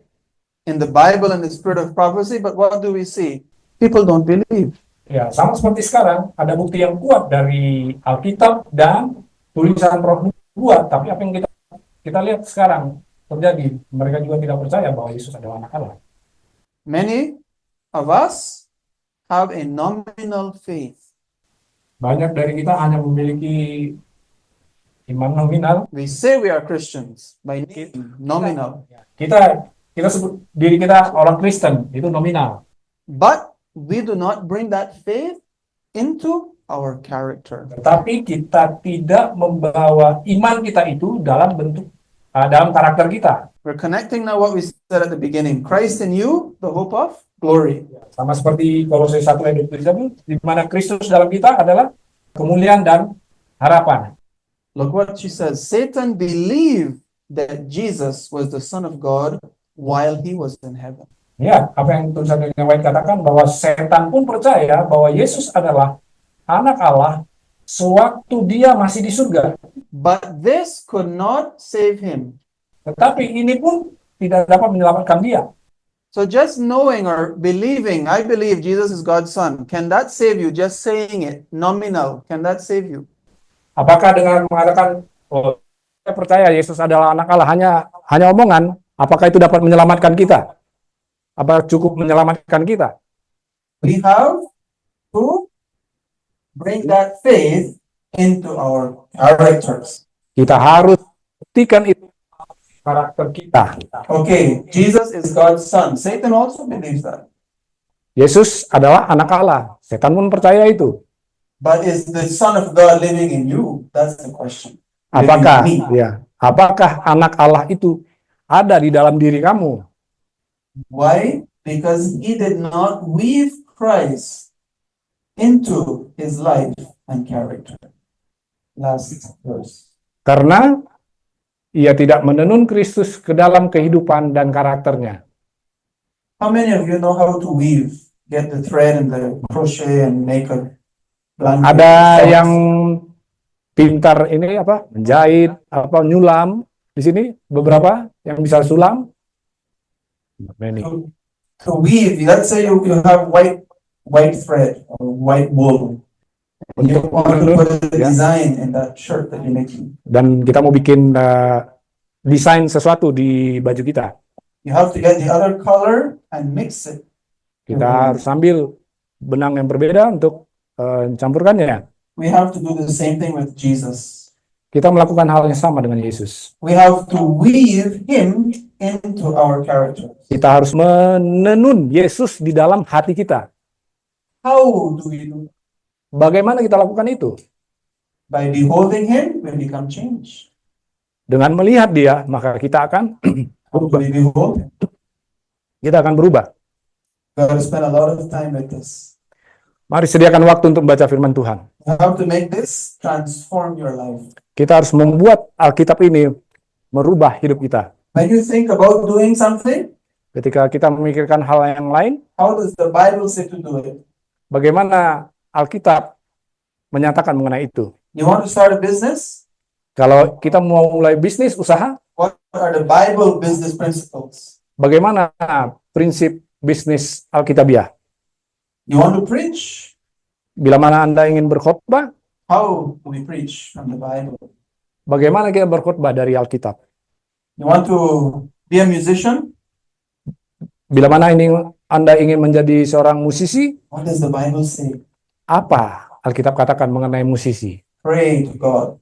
In the Bible and the spirit of prophecy, but what do we see? People don't believe. Ya, sama seperti sekarang ada bukti yang kuat dari Alkitab dan tulisan Roh buat, tapi apa yang kita lihat sekarang terjadi, mereka juga tidak percaya bahwa Yesus adalah anak Allah. Many of us have a nominal faith. Banyak dari kita hanya memiliki iman nominal. We say we are Christians by name, nominal. Kita sebut diri kita orang Kristen, itu nominal. But we do not bring that faith into our character. Tetapi kita tidak membawa iman kita itu dalam bentuk dalam karakter kita. We're connecting now what we said at the beginning. Christ in you, the hope of glory. Sama seperti Kolose 1 ayat 27, di mana Kristus dalam kita adalah kemuliaan dan harapan. Look what she says. Satan believed that Jesus was the Son of God while he was in heaven. Ya, apa yang tulisan Ellen White katakan, bahwa setan pun percaya bahwa Yesus adalah anak Allah sewaktu dia masih di surga. But this could not save him. Tetapi ini pun tidak dapat menyelamatkan dia. So just knowing or believing, I believe Jesus is God's Son, can that save you? Just saying it, nominal, can that save you? Apakah dengan mengatakan, oh, saya percaya Yesus adalah anak Allah, hanya omongan, apakah itu dapat menyelamatkan kita? Apa cukup menyelamatkan kita? We have to bring that faith into our characters. Kita harus buktikan itu karakter kita. Okay, Jesus is God's Son. Satan also believes that. Yesus adalah anak Allah. Setan pun percaya itu. But is the Son of God living in you? That's the question. Apakah Living in me. apakah anak Allah itu ada di dalam diri kamu? Why? Because he did not weave Christ into his life and character. Last verse. Karena ia tidak menenun Kristus ke dalam kehidupan dan karakternya. How many of you know how to weave? Get the thread and the crochet and make a blanket? Ada yang pintar ini menjahit, nyulam. Di sini beberapa yang bisa sulam. Many. To weave, let's say you have white thread or white wool. And you want to put a design in that shirt that you're making. Dan kita mau bikin desain sesuatu di baju kita. You have to get the other color and mix it. Kita harus ambil benang yang berbeda untuk campurkannya. We have to do the same thing with Jesus. Kita melakukan hal yang sama dengan Yesus. We have to weave him into our character. Kita harus menenun Yesus di dalam hati kita. How do we do it? Bagaimana kita lakukan itu? By beholding him, we become changed. Dengan melihat dia, maka kita akan How do we behold him? kita akan berubah. We have to spend a lot of time with this. Mari sediakan waktu untuk membaca firman Tuhan. You have to make this transform your life. Kita harus membuat Alkitab ini merubah hidup kita. When you think about doing something, Ketika kita memikirkan hal yang lain, how does the Bible say to do it? bagaimana Alkitab menyatakan mengenai itu? You want to start a business? Kalau kita mau mulai bisnis, usaha, What are the Bible business principles? bagaimana prinsip bisnis Alkitabiah? You want to preach? Bila mana Anda ingin berkhotbah, How do we preach from the Bible? bagaimana kita berkhotbah dari Alkitab? You want to be a musician? Bila mana Anda ingin menjadi seorang musisi, What does the Bible say? apa Alkitab katakan mengenai musisi? Pray to God.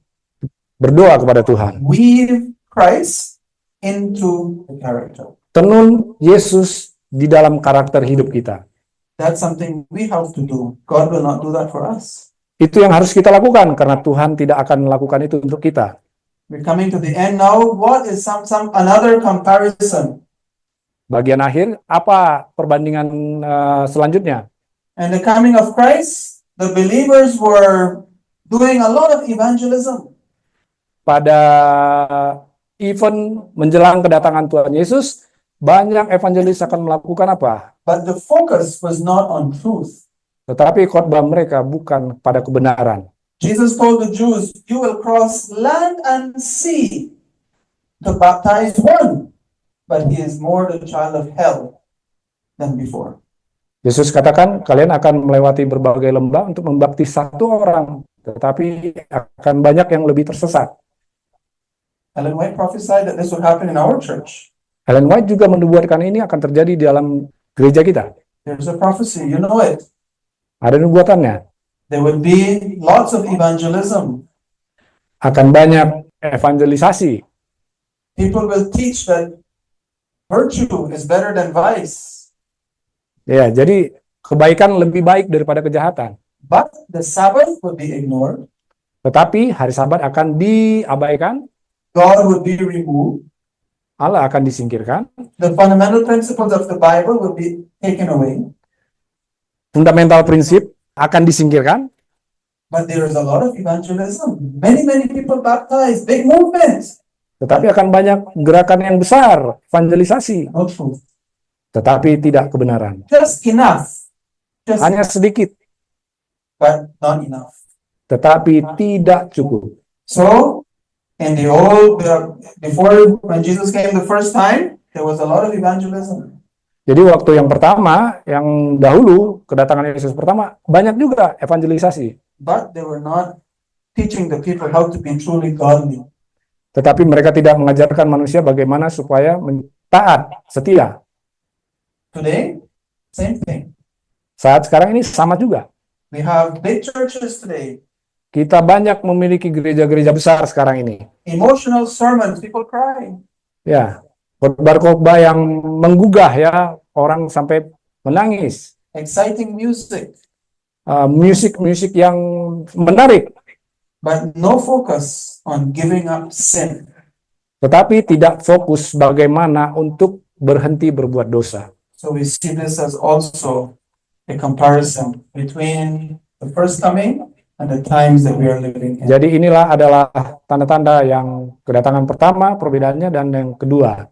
Berdoa kepada Tuhan. Weave Christ into the character. Tenun Yesus di dalam karakter hidup kita. That's something we have to do. God will not do that for us. Itu yang harus kita lakukan karena Tuhan tidak akan melakukan itu untuk kita. We're coming to the end now. What is some another comparison? Bagian akhir, apa perbandingan selanjutnya? And the coming of Christ, the believers were doing a lot of evangelism. Pada event menjelang kedatangan Tuhan Yesus, banyak evangelis akan melakukan apa? But the focus was not on truth. Tetapi khotbah mereka bukan pada kebenaran. Jesus told the Jews, you will cross land and sea to baptize one, but he is more the child of hell than before. Yesus katakan, kalian akan melewati berbagai lembah untuk membaptis satu orang, tetapi akan banyak yang lebih tersesat. Ellen White prophesied that this would happen in our church. Ellen White juga menubuatkan ini akan terjadi di dalam gereja kita. There's a prophecy, you know it. Ada nubuatannya. There would be lots of evangelism. Akan banyak evangelisasi. People will teach that virtue is better than vice. Ya, jadi kebaikan lebih baik daripada kejahatan. But the Sabbath would be ignored. Tetapi hari Sabat akan diabaikan, God would be removed. Allah akan disingkirkan, The fundamental principles of the Bible would be taken away. fundamental prinsip akan disingkirkan, But there is a lot of evangelism. Many people baptized. Big movements. tetapi akan banyak gerakan yang besar, evangelisasi, No truth. tetapi tidak kebenaran. Just enough. Just Hanya sedikit, but not enough. tetapi tidak cukup. So, in the old, before when Jesus came the first time, there was a lot of evangelism. Jadi waktu yang pertama, yang dahulu, kedatangan Yesus pertama, banyak juga evangelisasi. But they were not teaching the people how to be truly godly. Tetapi mereka tidak mengajarkan manusia bagaimana supaya taat, setia. Today, same thing. Saat sekarang ini sama juga. We have big churches today. Kita banyak memiliki gereja-gereja besar sekarang ini. Emotional sermons, people cry. Ya, khotbah-khotbah yang menggugah ya, orang sampai menangis. Exciting music. Musik-musik yang menarik, But no focus on giving up sin. tetapi tidak fokus bagaimana untuk berhenti berbuat dosa. So we see this as also a comparison between the first coming and the times that we are living in. Jadi inilah adalah tanda-tanda yang kedatangan pertama, perbedaannya, dan yang kedua.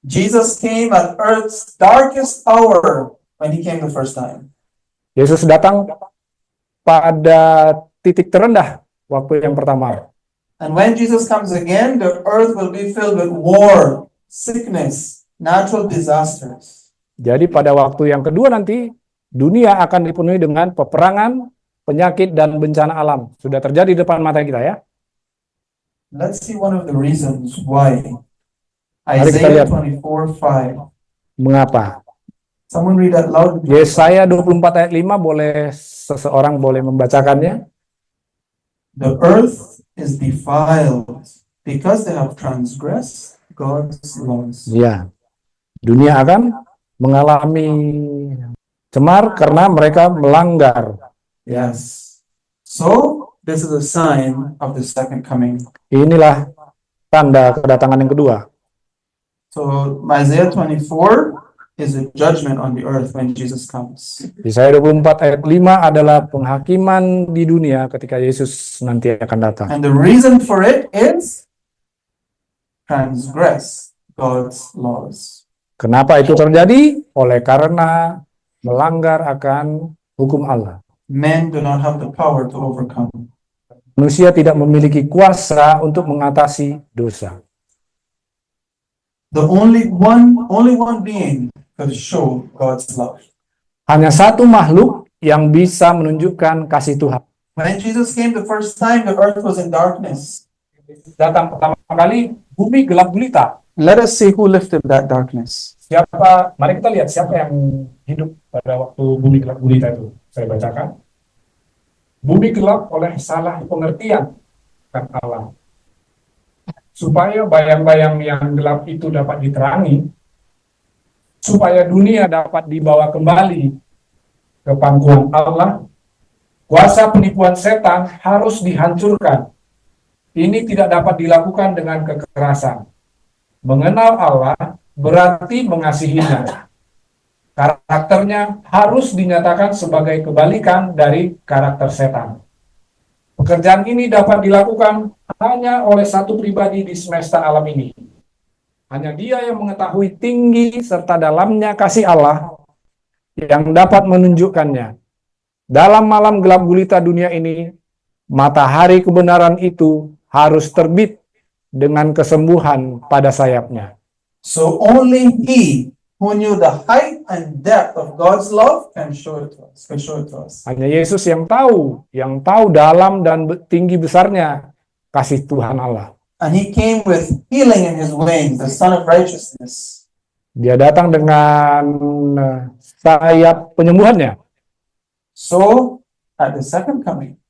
Jesus came at earth's darkest hour when he came the first time. Yesus datang pada titik terendah waktu yang pertama. And when Jesus comes again, the earth will be filled with war, sickness, natural disasters. Jadi pada waktu yang kedua nanti, dunia akan dipenuhi dengan peperangan, penyakit, dan bencana alam. Sudah terjadi di depan mata kita ya. Let's see one of the reasons why. Mari kita Isaiah lihat. 24:5. Mengapa? Someone read that loud. Yesaya 24 ayat 5, seseorang boleh membacakannya. The earth is defiled because they have transgressed God's laws. Ya, dunia akan mengalami cemar karena mereka melanggar. Yes. So, this is a sign of the second coming. Inilah tanda kedatangan yang kedua. So, Isaiah 24 is a judgment on the earth when Jesus comes. Yesaya 24 ayat 5 adalah penghakiman di dunia ketika Yesus nanti akan datang. And the reason for it is transgress God's laws. Kenapa itu terjadi? Oleh karena melanggar akan hukum Allah. Men do not have the power to overcome. Manusia tidak memiliki kuasa untuk mengatasi dosa. The only one being could show God's love. Hanya satu makhluk yang bisa menunjukkan kasih Tuhan. When Jesus came the first time, the earth was in darkness. Datang pertama kali, bumi gelap gulita. Let us see who lifted that darkness. Mari kita lihat siapa yang hidup pada waktu bumi gelap gulita itu. Saya bacakan. Bumi gelap oleh salah pengertian kan Allah. Supaya bayang-bayang yang gelap itu dapat diterangi, supaya dunia dapat dibawa kembali ke pangkuan Allah, Kuasa penipuan setan harus dihancurkan. Ini tidak dapat dilakukan dengan kekerasan. Mengenal Allah berarti mengasihinya. Karakternya harus dinyatakan sebagai kebalikan dari karakter setan. Pekerjaan ini dapat dilakukan hanya oleh satu pribadi di semesta alam ini. Hanya Dia yang mengetahui tinggi serta dalamnya kasih Allah yang dapat menunjukkannya. Dalam malam gelap gulita dunia ini, matahari kebenaran itu harus terbit dengan kesembuhan pada sayapnya. So only He who knew the height and depth of God's love can show it to us. Can show it to us. Hanya Yesus yang tahu dalam dan tinggi besarnya kasih Tuhan Allah. And He came with healing in His wings, the Son of Righteousness. Dia datang dengan sayap penyembuhannya. So at the second coming,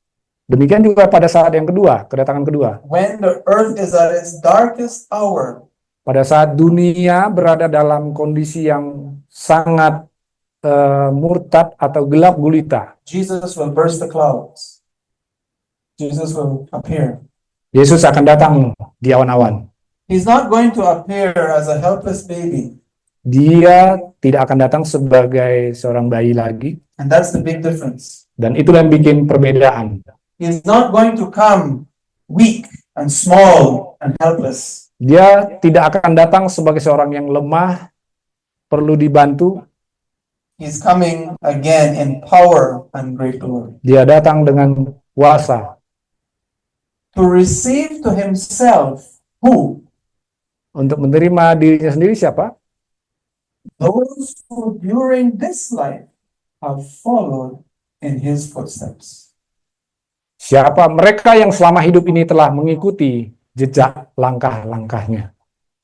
Demikian juga pada saat yang kedua, kedatangan kedua. when the earth is at its darkest hour, Pada saat dunia berada dalam kondisi yang sangat murtad atau gelap gulita, Jesus will burst the clouds. Jesus will appear. Yesus akan datang di awan-awan. He's not going to appear as a helpless baby. Dia tidak akan datang sebagai seorang bayi lagi, And that's the big difference. dan itulah yang bikin perbedaan. He's not going to come weak and small and helpless. Dia tidak akan datang sebagai seorang yang lemah, perlu dibantu. He's coming again in power and great glory. Dia datang dengan kuasa To receive to Himself who? untuk menerima dirinya sendiri. Siapa? Those who during this life have followed in His footsteps. Siapa mereka yang selama hidup ini telah mengikuti jejak langkah-langkahnya.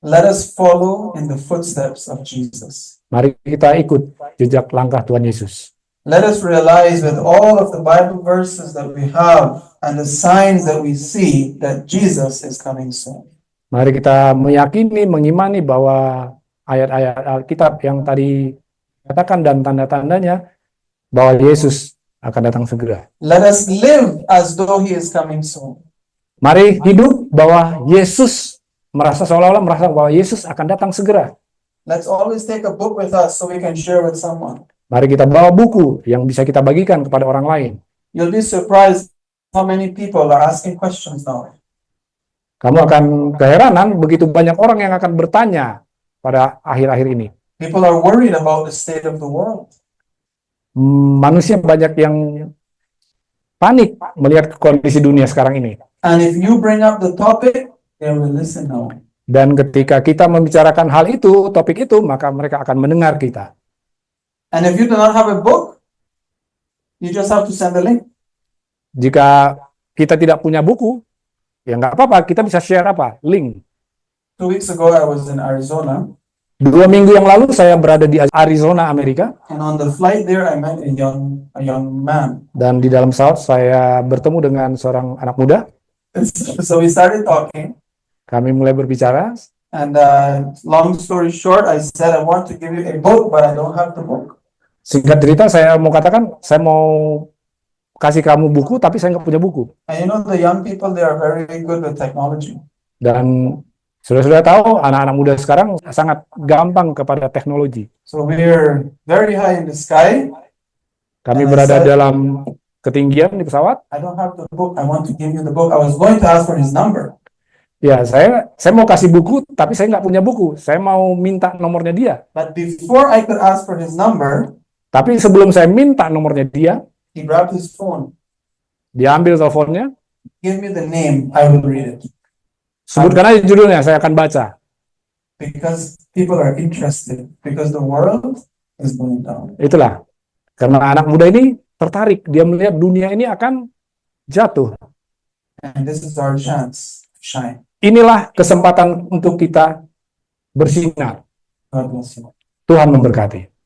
Let us follow in the footsteps of Jesus. Mari kita ikut jejak langkah Tuhan Yesus. Let us realize with all of the Bible verses that we have and the signs that we see that Jesus is coming soon. Mari kita meyakini, mengimani bahwa ayat-ayat Alkitab yang tadi katakan dan tanda-tandanya bahwa Yesus akan datang segera. Let us live as though He is coming soon. Mari hidup bahwa Yesus seolah-olah merasa bahwa Yesus akan datang segera. Let's always take a book with us so we can share with someone. Mari kita bawa buku yang bisa kita bagikan kepada orang lain. You'll be surprised how many people are asking questions now. Kamu akan keheranan begitu banyak orang yang akan bertanya pada akhir-akhir ini. People are worried about the state of the world. Manusia banyak yang panik melihat kondisi dunia sekarang ini. And if you bring up the topic, they will listen now. Dan ketika kita membicarakan hal itu, topik itu, maka mereka akan mendengar kita. And if you do not have a book, you just have to send a link. Jika kita tidak punya buku, ya nggak apa-apa, kita bisa share apa? Link. 2 weeks ago, I was in Arizona, 2 minggu yang lalu saya berada di Arizona, Amerika, and on the flight there, I met a young man. dan di dalam pesawat saya bertemu dengan seorang anak muda. So we started talking, Kami mulai berbicara, and long story short, I said I want to give you a book, but I don't have the book. singkat cerita saya mau katakan, saya mau kasih kamu buku, tapi saya nggak punya buku. And you know, the young people, they are very good with technology. Dan sudah tahu, anak-anak muda sekarang sangat gampang kepada teknologi. So we're very high in the sky. Kami And I berada said- dalam ketinggian di pesawat. I don't have the book. I want to give you the book. I was going to ask for his number. Ya, saya mau kasih buku, tapi saya nggak punya buku. Saya mau minta nomornya dia. But before I could ask for his number, Tapi sebelum saya minta nomornya dia, he grabbed his phone, dia ambil teleponnya, give me the name, I will read it. sebutkan aja judulnya, saya akan baca. Because people are interested, because the world is going down. Itulah. Karena anak muda ini tertarik, dia melihat dunia ini akan jatuh. And this is our chance to shine. Inilah kesempatan untuk kita bersinar. God bless you. Tuhan memberkati.